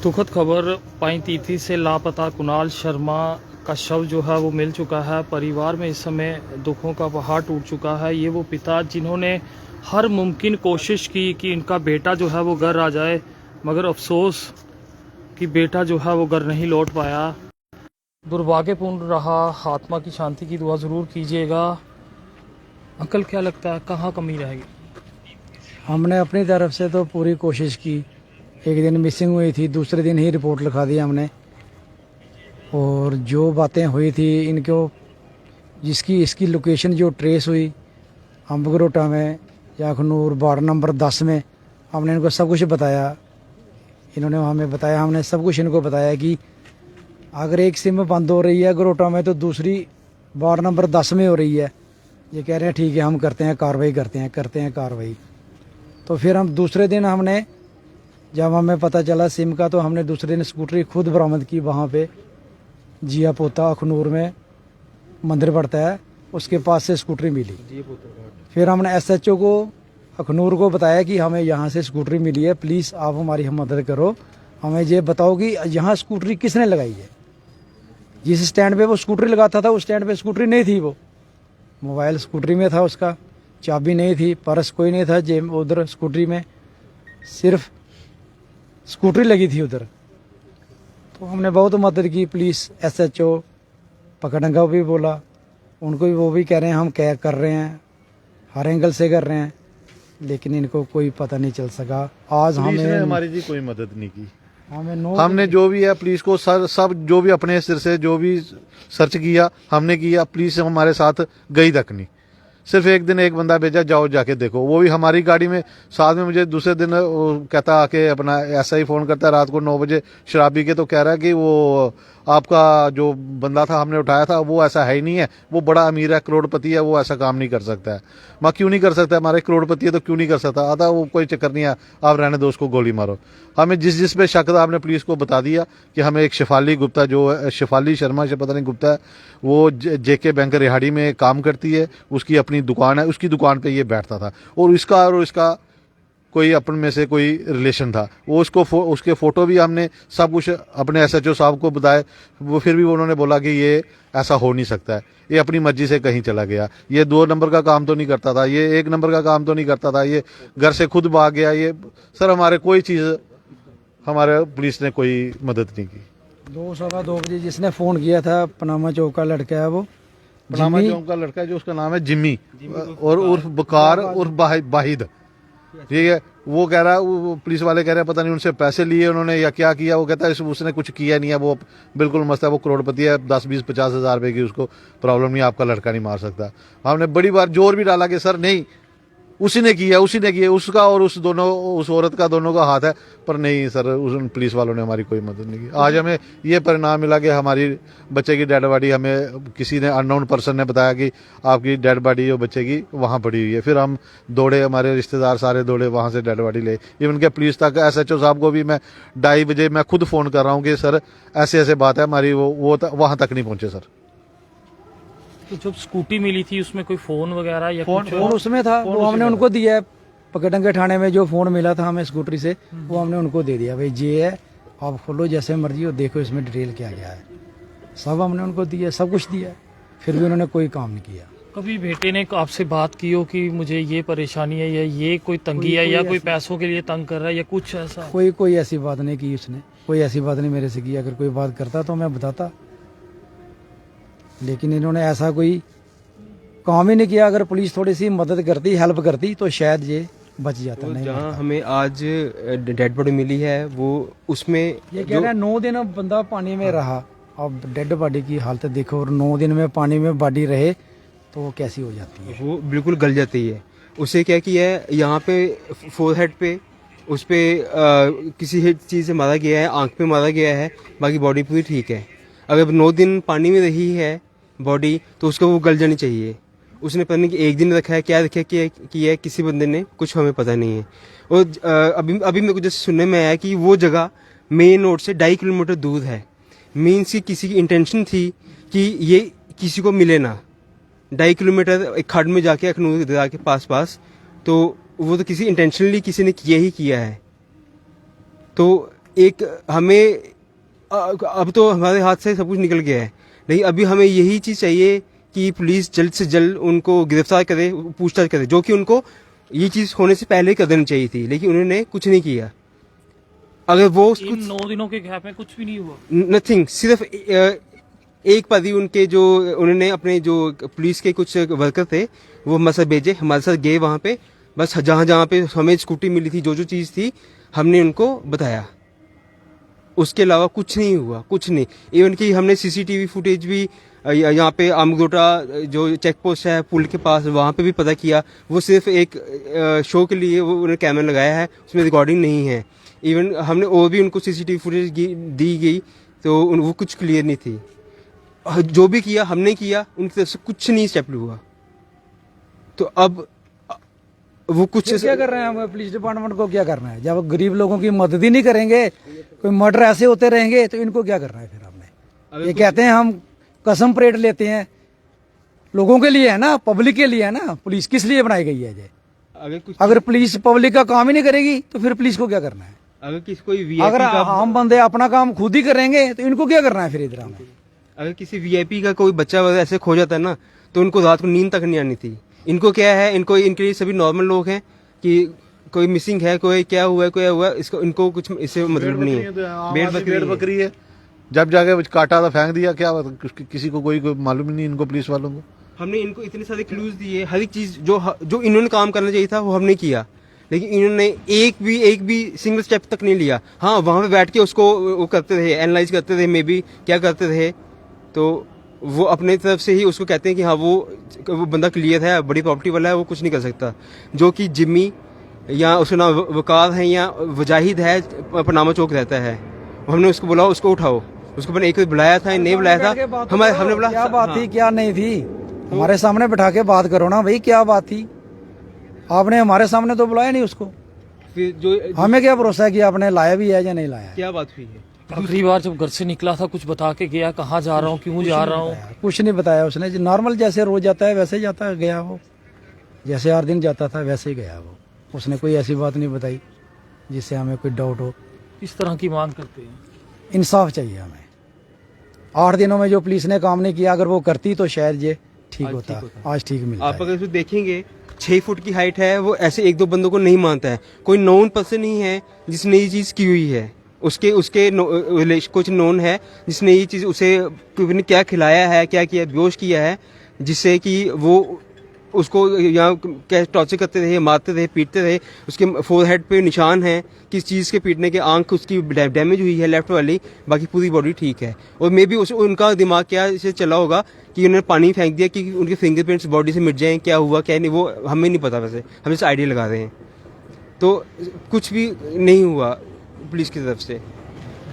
दुखद खबर पैंतीथी से लापता कुणाल शर्मा का शव जो है वो मिल चुका है। परिवार में इस समय दुखों का पहाड़ टूट चुका है। ये वो पिता जिन्होंने हर मुमकिन कोशिश की कि इनका बेटा जो है वो घर आ जाए, मगर अफसोस कि बेटा जो है वो घर नहीं लौट पाया। दुर्भाग्यपूर्ण रहा। आत्मा की शांति की दुआ ज़रूर कीजिएगा। अंकल, क्या लगता है कहाँ कमी रहेगी? हमने अपनी तरफ से तो पूरी कोशिश की। एक दिन मिसिंग हुई थी, दूसरे दिन ही रिपोर्ट लिखा दी हमने। और जो बातें हुई थी इनको, जिसकी इसकी लोकेशन जो ट्रेस हुई अम्बगरोटा में या अखनूर वार्ड नंबर 10 में, हमने इनको सब कुछ बताया। इन्होंने हमें बताया, हमने सब कुछ इनको बताया कि अगर एक सिम बंद हो रही है गरोटा में तो दूसरी वार्ड नंबर 10 में हो रही है। ये कह रहे हैं ठीक है, हम करते हैं कार्रवाई, करते हैं कार्रवाई। तो फिर हम दूसरे दिन हमने, जब हमें पता चला सिम का, तो हमने दूसरे दिन स्कूटरी खुद बरामद की। वहाँ पे जिया पोता अखनूर में मंदिर पड़ता है, उसके पास से स्कूटरी मिली। फिर हमने एसएचओ को अखनूर को बताया कि हमें यहाँ से स्कूटरी मिली है, प्लीज़ आप हमारी मदद करो, हमें ये बताओ कि यहाँ स्कूटरी किसने लगाई है। जिस स्टैंड पे वो स्कूटरी लगाता था उस स्टैंड पे स्कूटरी नहीं थी। वो मोबाइल स्कूटरी में था, उसका चाबी नहीं थी, पर्स कोई नहीं था जेब उधर स्कूटरी में, सिर्फ स्कूटरी लगी थी उधर। तो हमने बहुत मदद की। प्लीज़ एसएचओ पकड़ंगा भी बोला, उनको भी, वो भी कह रहे हैं हम क्या कर रहे हैं, हर एंगल से कर रहे हैं, लेकिन इनको कोई पता नहीं चल सका। आज हमें हमारी जी कोई मदद नहीं की। हमने जो भी है पुलिस को सब जो भी अपने सिर से जो भी सर्च किया हमने किया, पुलिस हमारे साथ गई तक नहीं। सिर्फ एक दिन एक बंदा भेजा, जाओ जाके देखो, वो भी हमारी गाड़ी में। साथ में मुझे दूसरे दिन कहता आके अपना ऐसा ही फोन करता है रात को 9 बजे शराबी के, तो कह रहा है कि वो आपका जो बंदा था हमने उठाया था वो ऐसा है ही नहीं है, वो बड़ा अमीर है, करोड़पति है, वो ऐसा काम नहीं कर सकता है। मैं क्यों नहीं कर सकता, हमारे करोड़पति है तो क्यों नहीं कर सकता। आता वो कोई चक्कर नहीं है, आप रहने दो, उसको गोली मारो। हमें जिस पे शक था हमने पुलिस को बता दिया कि हमें एक शेफाली गुप्ता, जो शेफाली शर्मा से पता नहीं गुप्ता है, वो जेके बैंक रिहाड़ी में काम करती है, उसकी अपनी दुकान है, उसकी दुकान पे ये बैठता था। और इसका कोई अपन में से कोई रिलेशन था। वो उसके फोटो भी हमने सब कुछ अपने एसएचओ साहब को बताए, वो फिर भी उन्होंने बोला कि ये ऐसा हो नहीं सकता है, ये अपनी मर्जी से कहीं चला गया, ये 2 नंबर का काम तो नहीं करता था, ये 1 नंबर का काम तो नहीं करता था, ये घर से खुद भाग गया। ये सर हमारे कोई चीज़, हमारे पुलिस ने कोई मदद नहीं की। 2 बजे जिसने फ़ोन किया था, पनामा चौक का लड़का है, वो पनामा चौक का लड़का है, जो उसका नाम है जिम्मी और उर्फ बकार उर्फ बाहिद, ठीक है। वो कह रहा है, वो पुलिस वाले कह रहे हैं पता नहीं उनसे पैसे लिए उन्होंने या क्या किया। वो कहता है उसने कुछ किया नहीं है, वो बिल्कुल मस्त है, वो करोड़पति है, 10, 20, 50 हज़ार रुपए की उसको प्रॉब्लम नहीं, आपका लड़का नहीं मार सकता। हमने बड़ी बार जोर भी डाला कि सर नहीं, उसी ने किया, उसका और उस औरत का दोनों का हाथ है, पर नहीं सर, उस पुलिस वालों ने हमारी कोई मदद नहीं की। आज हमें ये परिणाम मिला कि हमारी बच्चे की डेड बॉडी हमें किसी ने, अननोन पर्सन ने बताया कि आपकी डेड बॉडी जो बच्चे की वहाँ पड़ी हुई है। फिर हम दौड़े, हमारे रिश्तेदार सारे दौड़े, वहाँ से डेड बॉडी ले, इवन के पुलिस तक, एसएचओ साहब को भी मैं 2:30 बजे मैं खुद फ़ोन कर रहा हूँ कि सर ऐसे ऐसे बात है हमारी, वो वहाँ तक नहीं पहुँचे सर। तो जब स्कूटी मिली थी उसमें कोई फोन वगैरह या फोन उसमें था, वो हमने उनको दिया है। पकड़ंगे थाने में जो फोन मिला था हमें स्कूटरी से, वो हमने उनको दे दिया, भाई ये है, आप खोलो जैसे मर्जी हो, देखो इसमें डिटेल क्या गया है, सब हमने उनको दिया, सब कुछ दिया। फिर भी उन्होंने कोई काम नहीं किया। कभी बेटे ने आपसे बात की हो कि मुझे ये परेशानी है या ये कोई तंगी है या कोई पैसों के लिए तंग कर रहा है या कुछ ऐसा? कोई ऐसी बात नहीं की उसने, कोई ऐसी बात नहीं मेरे से की। अगर कोई बात करता तो मैं बताता, लेकिन इन्होंने ऐसा कोई काम ही नहीं किया। अगर पुलिस थोड़ी सी मदद करती, हेल्प करती, तो शायद ये बच जाता। नहीं, जहाँ हमें आज डेड बॉडी मिली है, वो उसमें ये कह रहा है 9 दिन बंदा पानी में रहा। अब डेड बॉडी की हालत देखो, और 9 दिन में पानी में बॉडी रहे तो वो कैसी हो जाती है? वो बिल्कुल गल जाती है। उसे क्या किया है, यहाँ पे फोरहेड पे उस पे किसी चीज़ से मारा गया है, आंख पे मारा गया है, बाकी बॉडी पूरी ठीक है। अगर 9 दिन पानी में रही है बॉडी तो उसको वो गल जानी चाहिए। उसने पता नहीं कि 1 दिन रखा है, क्या रखा किया है किसी बंदे ने, कुछ हमें पता नहीं है। और अभी मेरे को जैसे सुनने में आया कि वो जगह मेन रोड से 2.5 किलोमीटर दूर है। मीन्स की किसी की इंटेंशन थी कि ये किसी को मिले ना। 2.5 किलोमीटर एक खड्ड में जाके अखनूर दरिया के पास, तो वो तो किसी इंटेंशनली किसी ने किया ही किया है। तो एक हमें अब तो हमारे हाथ से सब कुछ निकल गया है, लेकिन अभी हमें यही चीज़ चाहिए कि पुलिस जल्द से जल्द उनको गिरफ्तार करे, पूछताछ करे, जो कि उनको ये चीज़ होने से पहले कर देनी चाहिए थी, लेकिन उन्होंने कुछ नहीं किया। अगर वो इन 9 दिनों के गैप में कुछ भी नहीं हुआ। नथिंग, सिर्फ एक पदी उनके जो उन्होंने अपने जो पुलिस के कुछ वर्कर थे वो हमारे साथ भेजे, हमारे साथ गए वहाँ पे, बस जहाँ जहाँ पे हमें स्कूटी मिली थी, जो जो चीज़ थी हमने उनको बताया, उसके अलावा कुछ नहीं हुआ, कुछ नहीं। इवन कि हमने सीसीटीवी फुटेज भी यहाँ पे आमगोटा जो चेक पोस्ट है पुल के पास, वहाँ पे भी पता किया, वो सिर्फ एक शो के लिए वो उन्होंने कैमरा लगाया है, उसमें रिकॉर्डिंग नहीं है। इवन हमने और भी उनको सीसीटीवी फुटेज दी गई तो वो कुछ क्लियर नहीं थी। जो भी किया हमने किया, उनकी तरफ से कुछ नहीं स्टेप हुआ। तो अब वो कुछ क्या कर रहे हैं? हम पुलिस डिपार्टमेंट को क्या करना है? जब गरीब लोगों की मदद ही नहीं करेंगे, कोई मर्डर ऐसे होते रहेंगे, तो इनको क्या करना है फिर हमने? ये कहते हैं हम कसम परेड लेते हैं, लोगों के लिए है ना, पब्लिक के लिए है ना। पुलिस किस लिए बनाई गई है? अगर पुलिस पब्लिक का काम ही नहीं करेगी तो फिर पुलिस को क्या करना है? अगर आम बंदे अपना काम खुद ही करेंगे तो इनको क्या करना है फिर इधर हमें? अगर किसी वीआईपी का कोई बच्चा ऐसे खो जाता है ना, तो उनको रात को नींद तक नहीं आनी थी। इनको क्या है, इनके लिए सभी नॉर्मल लोग हैं कि कोई मिसिंग है, कोई क्या हुआ इसको, इनको कुछ इससे मतलब नहीं है। भेड़ बकरी है, जब जाके काटा था फेंक दिया, क्या किसी को कोई मालूम नहीं इनको, पुलिस वालों को। हमने इनको इतने सारे क्लूज दिए, हर एक चीज जो इन्होंने काम करना चाहिए था वो हमने किया, लेकिन इन्होंने एक भी सिंगल स्टेप तक नहीं लिया। हाँ, वहां पे बैठ के उसको वो करते थे, एनालाइज करते थे, मे बी क्या करते थे, तो वो अपने तरफ से ही उसको कहते हैं कि हाँ वो बंदा क्लियर है, बड़ी प्रॉपर्टी वाला है, वो कुछ नहीं कर सकता। जो कि जिम्मी या उसका नाम वकार है या वजाहिद है, पनामा चौक रहता है, हमने उसको बोला उसको उठाओ, उसको मैंने एक बुलाया था, नहीं बुलाया था, हमने बोला क्या बात थी क्या नहीं थी, हमारे सामने बैठा के बात करो ना भाई, क्या बात थी? आपने हमारे सामने तो बुलाया नहीं उसको, फिर जो हमें क्या भरोसा है कि आपने लाया भी है या नहीं लाया? क्या बात हुई है? आखिरी बार जब घर से निकला था कुछ बता के गया, कहाँ जा रहा हूँ, क्यों जा रहा हूँ? कुछ नहीं बताया उसने, नॉर्मल जैसे रोज जाता है वैसे जाता है, गया वो जैसे हर दिन जाता था वैसे ही गया वो। उसने कोई ऐसी बात नहीं बताई जिससे हमें कोई डाउट हो। किस तरह की मांग करते हैं? इंसाफ चाहिए हमें। 8 दिनों में जो पुलिस ने काम नहीं किया, अगर वो करती तो शायद ये ठीक होता। आज ठीक मिलता आप अगर इसको देखेंगे 6 फुट की हाइट है, वो ऐसे एक दो बंदों को नहीं मानता है। कोई नोन पर्सन ही है जिसने ये चीज की हुई है, उसके कुछ नोन है जिसने ये चीज उसे क्या खिलाया है, क्या किया, बेहोश किया है, जिससे कि वो उसको यहाँ क्या टॉर्चर करते थे, मारते थे, पीटते थे। उसके फोरहेड पे निशान है किस चीज़ के पीटने के, आंख उसकी डैमेज हुई है लेफ्ट वाली, बाकी पूरी बॉडी ठीक है। और मे बी उनका दिमाग क्या इसे चला होगा कि उन्होंने पानी फेंक दिया कि उनके फिंगरप्रिंट्स बॉडी से मिट जाएं, क्या हुआ क्या नहीं वो हमें नहीं पता, वैसे हम इसे आइडिया लगा रहे हैं। तो कुछ भी नहीं हुआ पुलिस की तरफ से।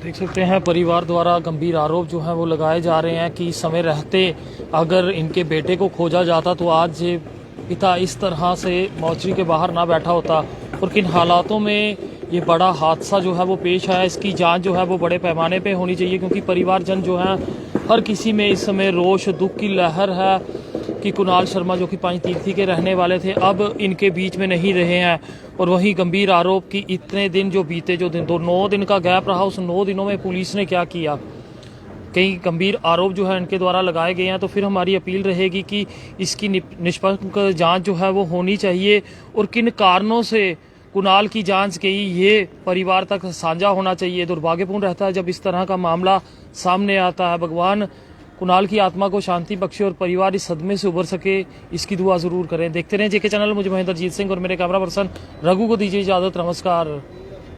देख सकते हैं परिवार द्वारा गंभीर आरोप जो है वो लगाए जा रहे हैं कि समय रहते अगर इनके बेटे को खोजा जाता तो आज ये पिता इस तरह से मौचरी के बाहर ना बैठा होता, और किन हालातों में ये बड़ा हादसा जो है वो पेश आया, इसकी जांच जो है वो बड़े पैमाने पे होनी चाहिए, क्योंकि परिवारजन जो है हर किसी में इस समय रोष दुख की लहर है कि कुणाल शर्मा जो कि पंचतीर्थी के रहने वाले थे अब इनके बीच में नहीं रहे हैं। और वहीं गंभीर आरोप कि इतने दिन जो बीते, जो दिन 9 दिन का गैप रहा, उस 9 दिनों में पुलिस ने क्या किया, कई गंभीर आरोप जो है इनके द्वारा लगाए गए हैं। तो फिर हमारी अपील रहेगी कि इसकी निष्पक्ष जांच जो है वो होनी चाहिए, और किन कारणों से कुणाल की जांच गई ये परिवार तक साझा होना चाहिए। दुर्भाग्यपूर्ण रहता है जब इस तरह का मामला सामने आता है। भगवान कुणाल की आत्मा को शांति बख्शे और परिवार इस सदमे से उबर सके, इसकी दुआ जरूर करें। देखते रहें जेके चैनल। मुझे महेंद्रजीत सिंह और मेरे कैमरा पर्सन रघु को दीजिए इजाजत। नमस्कार।